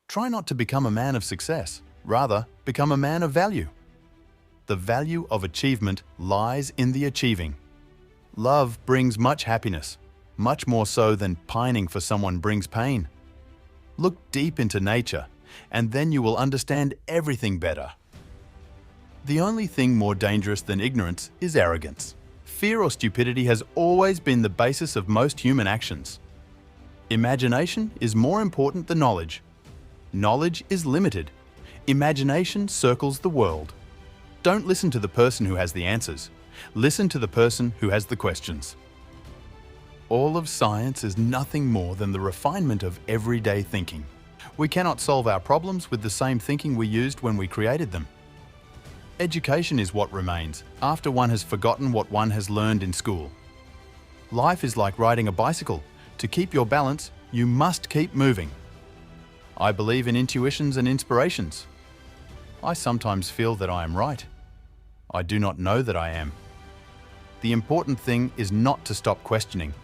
Try not to become a man of success. Rather, become a man of value. The value of achievement lies in the achieving. Love brings much happiness, much more so than pining for someone brings pain. Look deep into nature, and then you will understand everything better. The only thing more dangerous than ignorance is arrogance. Fear or stupidity has always been the basis of most human actions. Imagination is more important than knowledge. Knowledge is limited. Imagination circles the world. Don't listen to the person who has the answers. Listen to the person who has the questions. All of science is nothing more than the refinement of everyday thinking. We cannot solve our problems with the same thinking we used when we created them. Education is what remains after one has forgotten what one has learned in school. Life is like riding a bicycle. To keep your balance, you must keep moving. I believe in intuitions and inspirations. I sometimes feel that I am right. I do not know that I am. The important thing is not to stop questioning.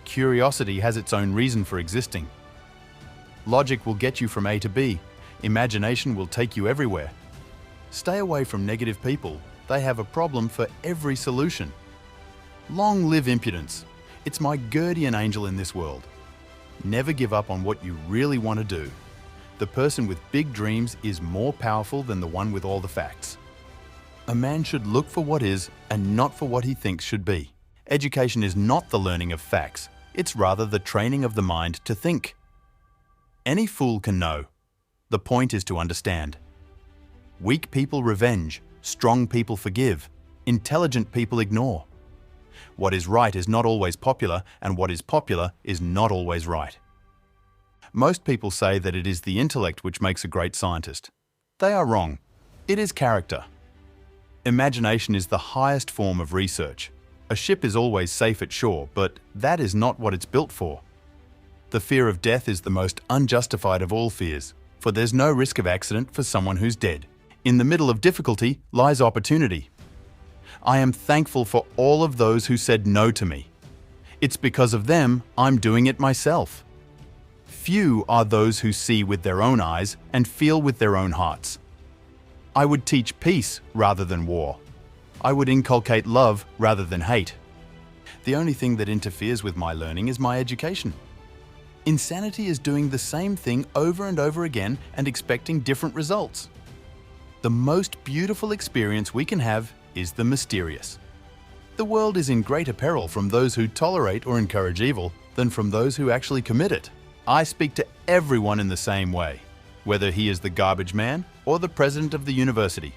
Curiosity has its own reason for existing. Logic will get you from A to B. Imagination will take you everywhere. Stay away from negative people. They have a problem for every solution. Long live impudence. It's my guardian angel in this world. Never give up on what you really want to do. The person with big dreams is more powerful than the one with all the facts. A man should look for what is and not for what he thinks should be. Education is not the learning of facts. It's rather the training of the mind to think. Any fool can know. The point is to understand. Weak people revenge, strong people forgive, intelligent people ignore. What is right is not always popular, and what is popular is not always right. Most people say that it is the intellect which makes a great scientist. They are wrong. It is character. Imagination is the highest form of research. A ship is always safe at shore, but that is not what it's built for. The fear of death is the most unjustified of all fears, for there's no risk of accident for someone who's dead. In the middle of difficulty lies opportunity. I am thankful for all of those who said no to me. It's because of them I'm doing it myself. Few are those who see with their own eyes and feel with their own hearts. I would teach peace rather than war. I would inculcate love rather than hate. The only thing that interferes with my learning is my education. Insanity is doing the same thing over and over again and expecting different results. The most beautiful experience we can have is the mysterious. The world is in greater peril from those who tolerate or encourage evil than from those who actually commit it. I speak to everyone in the same way, whether he is the garbage man or the president of the university.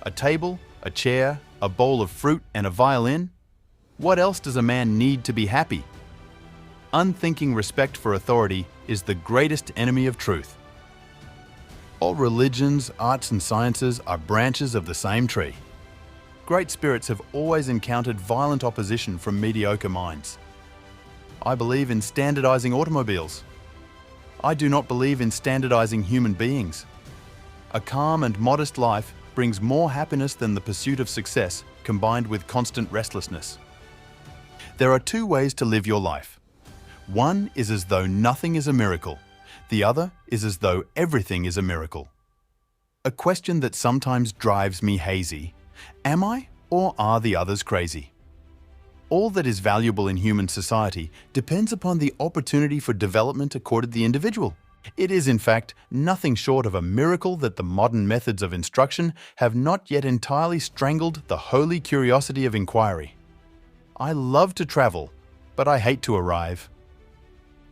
A table, a chair, a bowl of fruit, and a violin? What else does a man need to be happy? Unthinking respect for authority is the greatest enemy of truth. All religions, arts, and sciences are branches of the same tree. Great spirits have always encountered violent opposition from mediocre minds. I believe in standardizing automobiles. I do not believe in standardizing human beings. A calm and modest life brings more happiness than the pursuit of success combined with constant restlessness. There are two ways to live your life. One is as though nothing is a miracle. The other is as though everything is a miracle. A question that sometimes drives me hazy. Am I or are the others crazy? All that is valuable in human society depends upon the opportunity for development accorded the individual. It is, in fact, nothing short of a miracle that the modern methods of instruction have not yet entirely strangled the holy curiosity of inquiry. I love to travel, but I hate to arrive.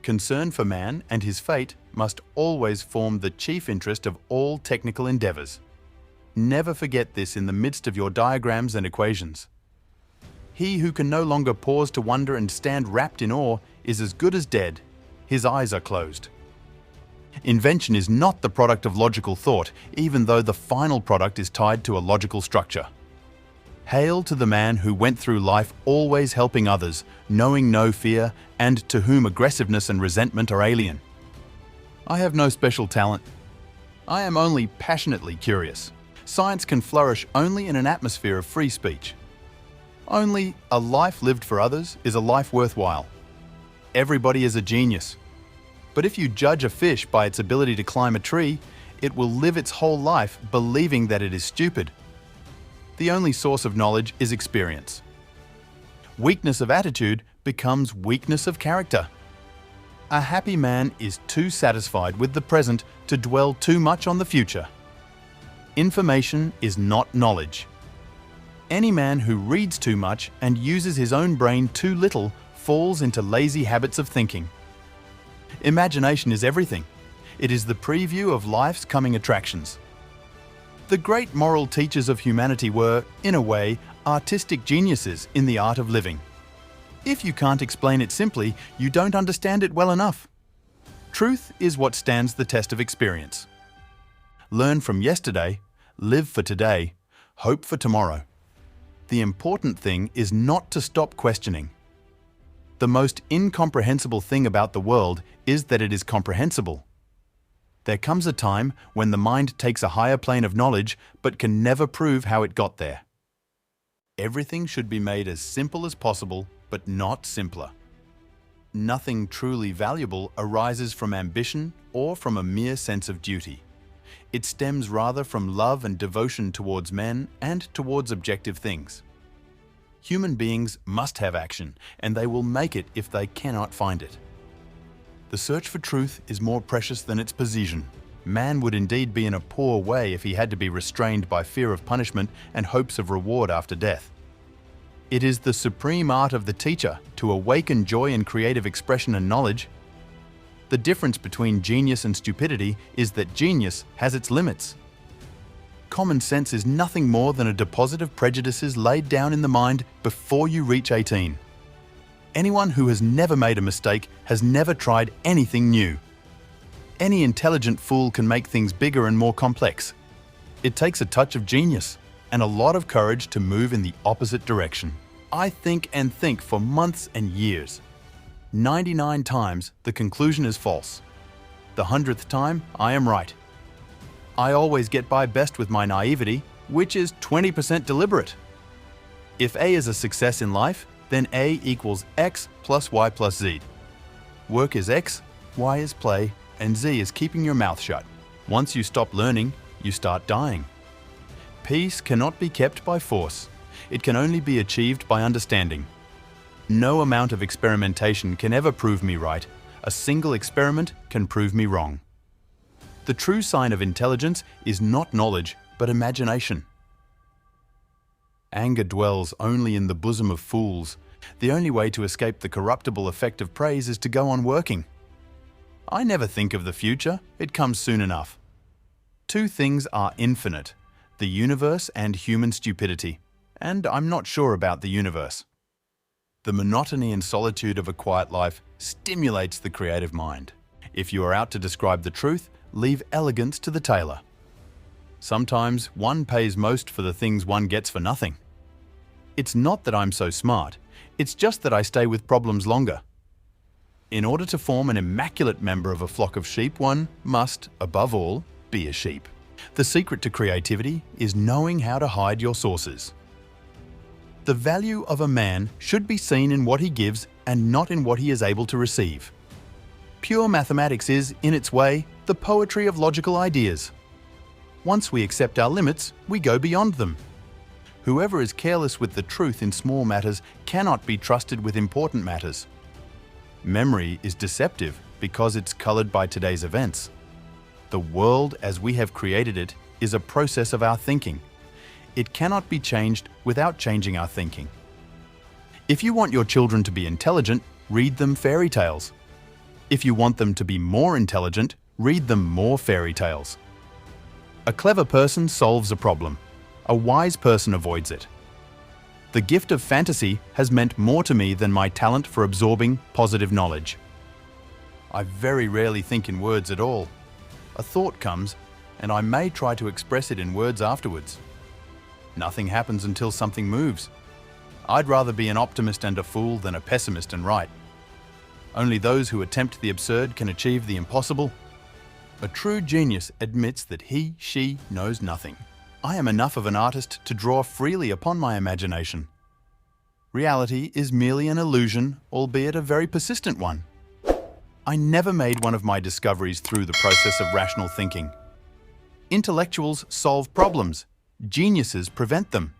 Concern for man and his fate must always form the chief interest of all technical endeavors. Never forget this in the midst of your diagrams and equations. He who can no longer pause to wonder and stand wrapped in awe is as good as dead. His eyes are closed. Invention is not the product of logical thought, even though the final product is tied to a logical structure. Hail to the man who went through life always helping others, knowing no fear, and to whom aggressiveness and resentment are alien. I have no special talent. I am only passionately curious. Science can flourish only in an atmosphere of free speech. Only a life lived for others is a life worthwhile. Everybody is a genius. But if you judge a fish by its ability to climb a tree, it will live its whole life believing that it is stupid. The only source of knowledge is experience. Weakness of attitude becomes weakness of character. A happy man is too satisfied with the present to dwell too much on the future. Information is not knowledge. Any man who reads too much and uses his own brain too little falls into lazy habits of thinking. Imagination is everything. It is the preview of life's coming attractions. The great moral teachers of humanity were, in a way, artistic geniuses in the art of living. If you can't explain it simply, you don't understand it well enough. Truth is what stands the test of experience. Learn from yesterday, live for today, hope for tomorrow. The important thing is not to stop questioning. The most incomprehensible thing about the world is that it is comprehensible. There comes a time when the mind takes a higher plane of knowledge but can never prove how it got there. Everything should be made as simple as possible, but not simpler. Nothing truly valuable arises from ambition or from a mere sense of duty. It stems rather from love and devotion towards men and towards objective things. Human beings must have action, and they will make it if they cannot find it. The search for truth is more precious than its possession. Man would indeed be in a poor way if he had to be restrained by fear of punishment and hopes of reward after death. It is the supreme art of the teacher to awaken joy in creative expression and knowledge. The difference between genius and stupidity is that genius has its limits. Common sense is nothing more than a deposit of prejudices laid down in the mind before you reach 18. Anyone who has never made a mistake has never tried anything new. Any intelligent fool can make things bigger and more complex. It takes a touch of genius and a lot of courage to move in the opposite direction. I think and think for months and years. 99 times the conclusion is false. The 100th time I am right. I always get by best with my naivety, which is 20% deliberate. If A is a success in life, then A equals X plus Y plus Z. Work is X, Y is play, and Z is keeping your mouth shut. Once you stop learning, you start dying. Peace cannot be kept by force. It can only be achieved by understanding. No amount of experimentation can ever prove me right. A single experiment can prove me wrong. The true sign of intelligence is not knowledge, but imagination. Anger dwells only in the bosom of fools. The only way to escape the corruptible effect of praise is to go on working. I never think of the future, it comes soon enough. Two things are infinite, the universe and human stupidity, and I'm not sure about the universe. The monotony and solitude of a quiet life stimulates the creative mind. If you are out to describe the truth, leave elegance to the tailor. Sometimes one pays most for the things one gets for nothing. It's not that I'm so smart, it's just that I stay with problems longer. In order to form an immaculate member of a flock of sheep, one must, above all, be a sheep. The secret to creativity is knowing how to hide your sources. The value of a man should be seen in what he gives and not in what he is able to receive. Pure mathematics is, in its way, the poetry of logical ideas. Once we accept our limits, we go beyond them. Whoever is careless with the truth in small matters cannot be trusted with important matters. Memory is deceptive because it's colored by today's events. The world as we have created it is a process of our thinking. It cannot be changed without changing our thinking. If you want your children to be intelligent, read them fairy tales. If you want them to be more intelligent, read them more fairy tales. A clever person solves a problem. A wise person avoids it. The gift of fantasy has meant more to me than my talent for absorbing positive knowledge. I very rarely think in words at all. A thought comes, and I may try to express it in words afterwards. Nothing happens until something moves. I'd rather be an optimist and a fool than a pessimist and right. Only those who attempt the absurd can achieve the impossible. A true genius admits that he, she knows nothing. I am enough of an artist to draw freely upon my imagination. Reality is merely an illusion, albeit a very persistent one. I never made one of my discoveries through the process of rational thinking. Intellectuals solve problems. Geniuses prevent them.